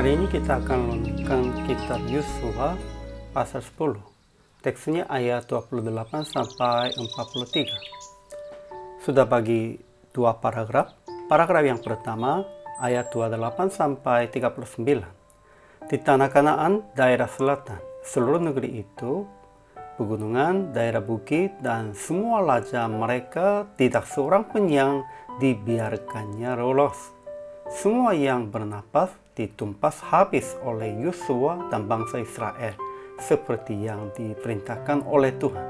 Hari ini kita akan melanjutkan kitab Yosua pasal 10. Teksnya ayat 28 sampai 43. Sudah bagi dua paragraf. Paragraf yang pertama ayat 28 sampai 39. Di tanah Kanaan, daerah selatan, seluruh negeri itu, pegunungan, daerah bukit, dan semua raja mereka, tidak seorang pun yang dibiarkannya lolos. Semua yang bernapas ditumpas habis oleh Yosua dan bangsa Israel, seperti yang diperintahkan oleh Tuhan.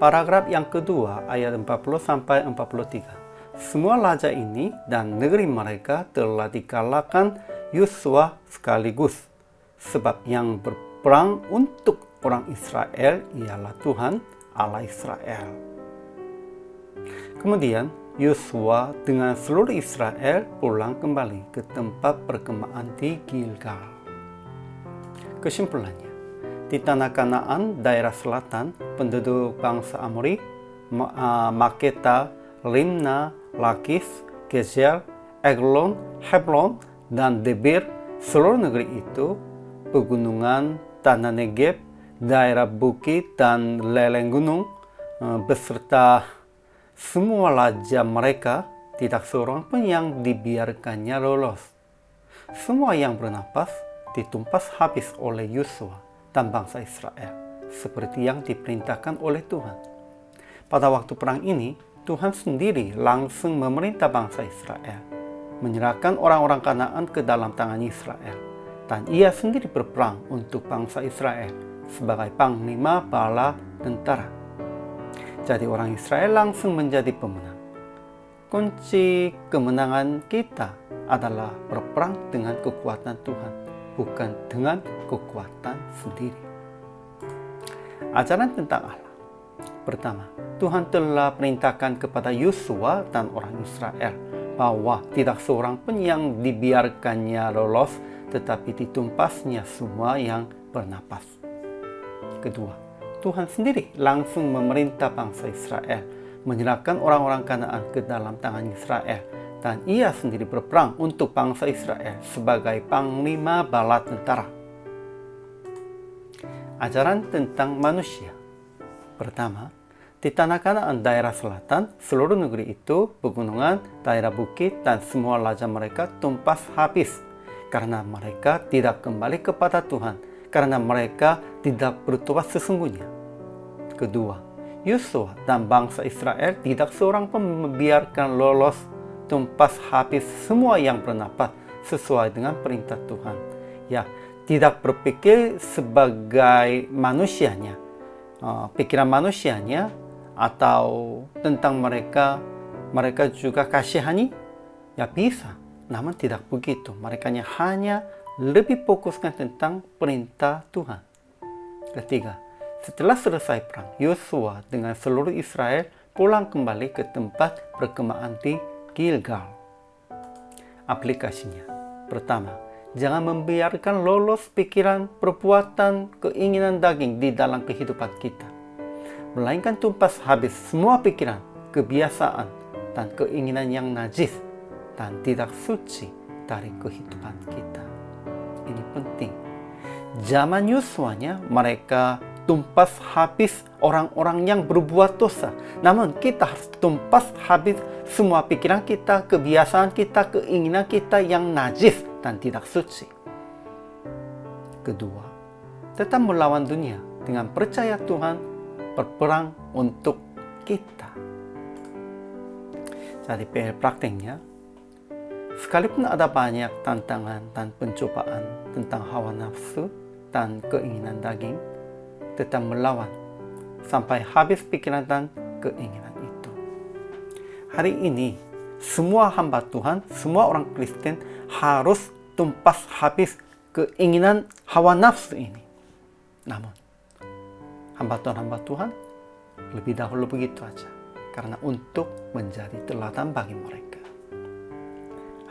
Paragraf yang kedua ayat 40 sampai 43. Semua raja ini dan negeri mereka telah dikalahkan Yosua sekaligus, sebab yang berperang untuk orang Israel ialah Tuhan Allah Israel. Kemudian Yosua dengan seluruh Israel pulang kembali ke tempat perkemahan di Gilgal. Kesimpulannya, di tanah Kanaan, daerah selatan, penduduk bangsa Amori, Makeda, Limna, Lakis, Gezer, Eglon, Heblon, dan Debir, seluruh negeri itu, pegunungan, tanah Negeb, daerah bukit dan lereng gunung, beserta semua raja mereka, tidak seorang pun yang dibiarkannya lolos. Semua yang bernapas ditumpas habis oleh Yosua dan bangsa Israel, seperti yang diperintahkan oleh Tuhan. Pada waktu perang ini, Tuhan sendiri langsung memerintah bangsa Israel, menyerahkan orang-orang Kanaan ke dalam tangan Israel, dan ia sendiri berperang untuk bangsa Israel sebagai panglima bala tentara. Jadi orang Israel langsung menjadi pemenang. Kunci kemenangan kita adalah berperang dengan kekuatan Tuhan, bukan dengan kekuatan sendiri. Ajaran tentang Allah. Pertama, Tuhan telah perintahkan kepada Yosua dan orang Israel bahwa tidak seorang pun yang dibiarkannya lolos, tetapi ditumpasnya semua yang bernapas. Kedua, Tuhan sendiri langsung memerintah bangsa Israel, menyerahkan orang-orang Kanaan ke dalam tangan Israel, dan ia sendiri berperang untuk bangsa Israel sebagai panglima bala tentara. Ajaran tentang manusia. Pertama, di tanah Kanaan daerah selatan, seluruh negeri itu, pegunungan, daerah bukit, dan semua raja mereka tumpas habis, karena mereka tidak kembali kepada Tuhan, karena mereka tidak bertobat sesungguhnya. Kedua, Yosua dan bangsa Israel tidak seorang pun membiarkan lolos, tumpas habis semua yang bernapas sesuai dengan perintah Tuhan. Ya, tidak berpikir sebagai manusianya, pikiran manusianya, atau tentang mereka juga kasihani, ya bisa, namun tidak begitu. Mereka hanya lebih fokuskan tentang perintah Tuhan. Ketiga, setelah selesai perang, Yosua dengan seluruh Israel pulang kembali ke tempat perkemahan di Gilgal. Aplikasinya. Pertama, jangan membiarkan lolos pikiran, perbuatan, keinginan daging di dalam kehidupan kita, melainkan tumpas habis semua pikiran, kebiasaan, dan keinginan yang najis dan tidak suci dari kehidupan kita. Ini penting. Zaman Yosuanya mereka tumpas habis orang-orang yang berbuat dosa. Namun kita harus tumpas habis semua pikiran kita, kebiasaan kita, keinginan kita yang najis dan tidak suci. Kedua, tetap melawan dunia dengan percaya Tuhan berperang untuk kita. Jadi prakteknya, sekalipun ada banyak tantangan dan pencobaan tentang hawa nafsu dan keinginan daging, tetap melawan sampai habis pikiran dan keinginan itu. Hari ini, semua hamba Tuhan, semua orang Kristen harus tumpas habis keinginan hawa nafsu ini. Namun, hamba Tuhan lebih dahulu begitu aja, karena untuk menjadi teladan bagi mereka.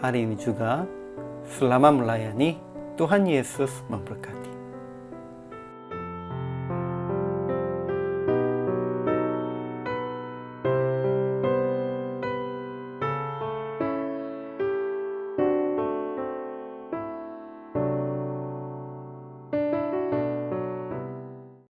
Hari ini juga, selama melayani, Tuhan Yesus memberkati.